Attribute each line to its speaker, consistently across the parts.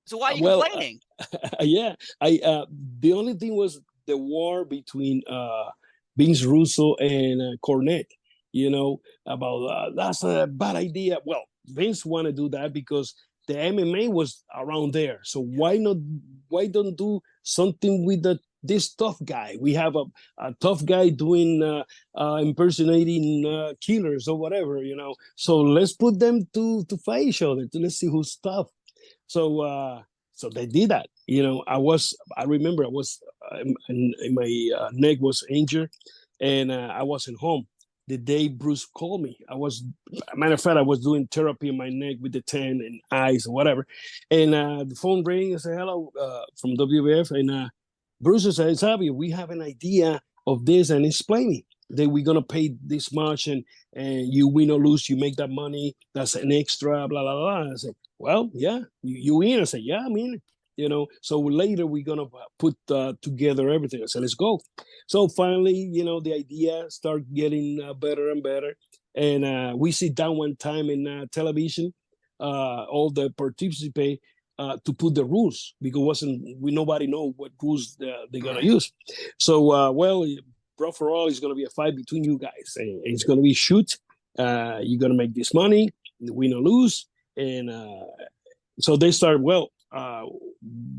Speaker 1: So why are you
Speaker 2: Well,
Speaker 1: complaining?
Speaker 2: yeah, I the only thing was the war between Vince Russo and Cornette. You know about that's a bad idea. Well, Vince want to do that because the MMA was around there. So
Speaker 1: Yeah.
Speaker 2: why not? Why don't do something with this tough guy? We have a tough guy doing impersonating killers or whatever. So let's put them to fight each other. Let's see who's tough. So so they did that. I remember I was my neck was injured, and I wasn't home the day Bruce called me. Matter of fact, I was doing therapy in my neck with the tan and eyes or whatever, and the phone rang. I said hello from WWF, and Bruce said, Savio, we have an idea of this, and explaining that we're gonna pay this much, and you win or lose, you make that money. That's an extra, blah blah blah. I said, well, yeah, you in? I said, yeah, I'm in. So later we're gonna put together everything. I said, let's go. So finally, the idea start getting better and better, and we sit down one time in television, all the participate to put the rules because nobody know what rules they're gonna
Speaker 1: Right.
Speaker 2: use. So well, Brawl for all is gonna be a fight between you guys, and it's gonna be shoot. You're gonna make this money, win or lose, and so they start. Well,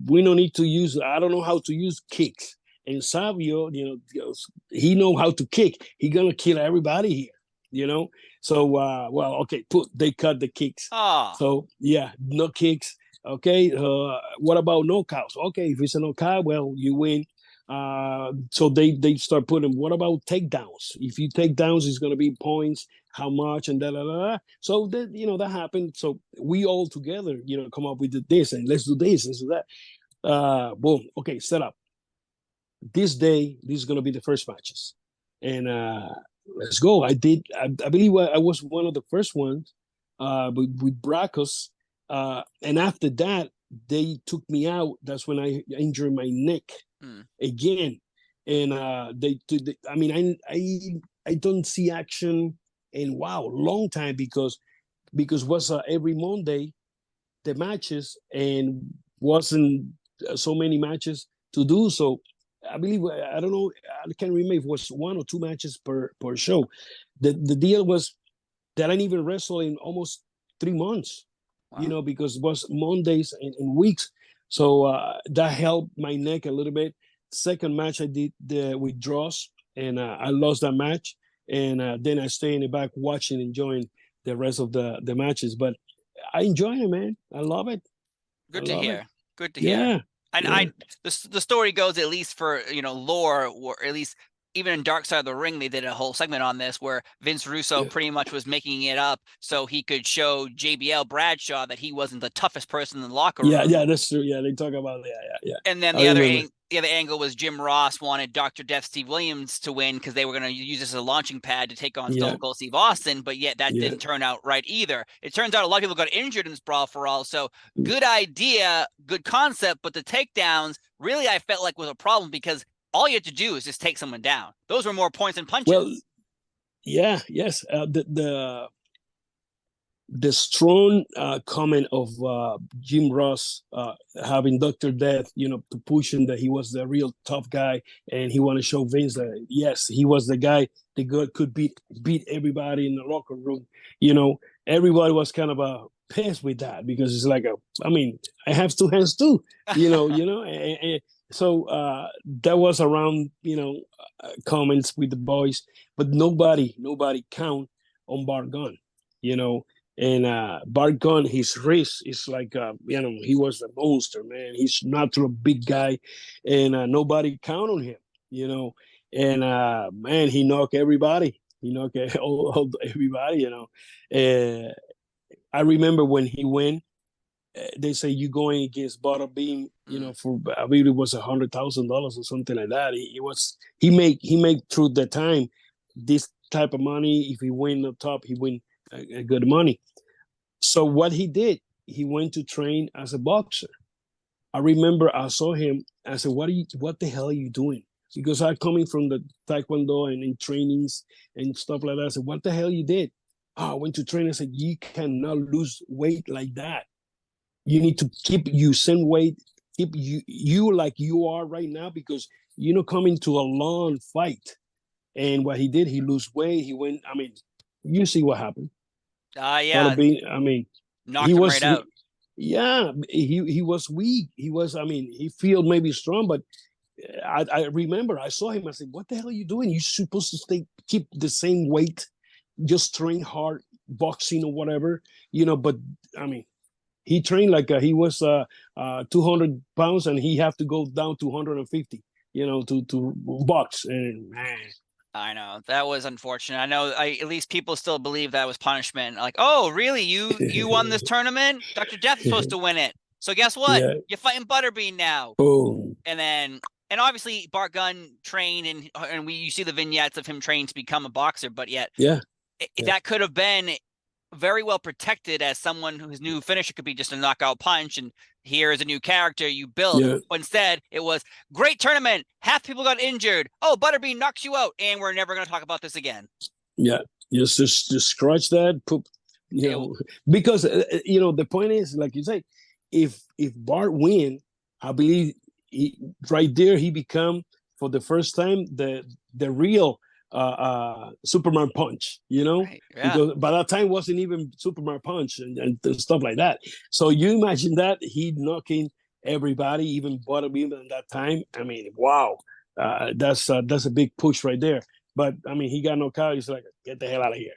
Speaker 2: we don't need to use. I don't know how to use kicks. And Savio, he know how to kick. He gonna kill everybody here. So well, okay. They cut the kicks.
Speaker 1: Oh,
Speaker 2: So yeah, no kicks. Okay. What about knockouts? Okay, if it's a knockout, well, you win. So they start putting. What about takedowns? If you take downs, it's gonna be points. How much and da da da. So that happened. So we all together, come up with this and let's do this, let's do that. Boom. Okay, set up. This day, this is gonna be the first matches, and let's go. I believe I was one of the first ones with Bracos, and after that they took me out. That's when I injured my neck again, and I mean, I don't see action in wow long time because was every Monday the matches and wasn't so many matches to do. So I believe I don't know, I can't remember if it was one or two matches per show. The deal was that I didn't even wrestle in almost 3 months,
Speaker 1: wow.
Speaker 2: because it was Mondays and weeks. So that helped my neck a little bit. Second match I did with draws, and I lost that match. And then I stay in the back watching, enjoying the rest of the matches. But I enjoy it, man. I love it. I
Speaker 1: Good to
Speaker 2: love it.
Speaker 1: hear. Good to hear.
Speaker 2: Yeah,
Speaker 1: And
Speaker 2: yeah,
Speaker 1: the story goes, at least for lore, or at least even in Dark Side of the Ring, they did a whole segment on this where Vince Russo
Speaker 2: yeah,
Speaker 1: pretty much was making it up so he could show JBL Bradshaw that he wasn't the toughest person in the locker
Speaker 2: yeah,
Speaker 1: room.
Speaker 2: yeah. That's true. Yeah, they talk about yeah.
Speaker 1: And then
Speaker 2: I remember.
Speaker 1: the other angle was Jim Ross wanted Dr. Death Steve Williams to win because they were going to use this as a launching pad to take on
Speaker 2: Yeah,
Speaker 1: Stone Cold Steve Austin, but yet that
Speaker 2: yeah.
Speaker 1: didn't turn out right either. It turns out a lot of people got injured in this Brawl for All, so good idea, good concept, but the takedowns really I felt like was a problem because all you had to do is just take someone down. Those were more points and
Speaker 2: Well,
Speaker 1: punches.
Speaker 2: yeah, yes. The strong comment of Jim Ross having Dr. Death, to push him that he was the real tough guy, and he want to show Vince that yes, he was the guy that could beat everybody in the locker room. Everybody was kind of pissed with that because it's like I mean, I have two hands too, and so that was around, comments with the boys, but nobody count on Bart Gunn, you know and Bart Gunn, his wrist is like, he was a monster, man. He's natural big guy, and nobody count on him, you know. And man, he knocked everybody. He knocked everybody, I remember when he went, they say you going against Butterbean, for I believe it was $100,000 or something like that. He made through the time this type of money. If he win the top, he win a good money. So what he did, he went to train as a boxer. I remember I saw him. I said, what the hell are you doing? Because I coming from the Taekwondo and in trainings and stuff like that. I said, what the hell you did? I went to train. I said, you cannot lose weight like that. you need to keep you same weight, keep you like you are right now, because you're not coming to a long fight. And what he did, he lose weight. He went. I mean, you see what happened.
Speaker 1: Yeah,
Speaker 2: Butterbean. I mean, he
Speaker 1: knocked him right
Speaker 2: was.
Speaker 1: out.
Speaker 2: Yeah, he was weak. He was. I mean, he feel maybe strong, but I remember I saw him. I said, "What the hell are you doing? You're supposed to keep the same weight, just train hard, boxing or whatever, you know." But I mean, he trained like he was 200 pounds, and he have to go down to 150, you know, to box. And man,
Speaker 1: I know that was unfortunate. I know at least people still believe that was punishment. Like, oh, really? You won this tournament? Dr. Death's supposed to win it. So guess what?
Speaker 2: yeah.
Speaker 1: You're fighting Butterbean now.
Speaker 2: Oh,
Speaker 1: And then and obviously Bart Gunn trained and you see the vignettes of him trained to become a boxer, but yet
Speaker 2: yeah, yeah,
Speaker 1: that could have been very well protected as someone whose new finisher could be just a knockout punch, and here is a new character you built.
Speaker 2: yeah,
Speaker 1: But instead, it was great tournament. Half people got injured. Oh, Butterbean knocks you out, and we're never going to talk about this again.
Speaker 2: yeah. Just scratch that, poop, you know, because you know the point is, like you say, if Bart win, I believe right there he become for the first time the real Superman punch, you know,
Speaker 1: Right, yeah.
Speaker 2: because by that time wasn't even Superman punch and stuff like that. So you imagine that he knocking everybody, even Butterbean at that time. I mean, wow, that's a big push right there. But I mean, he got knocked out. He's like, get the hell out of here.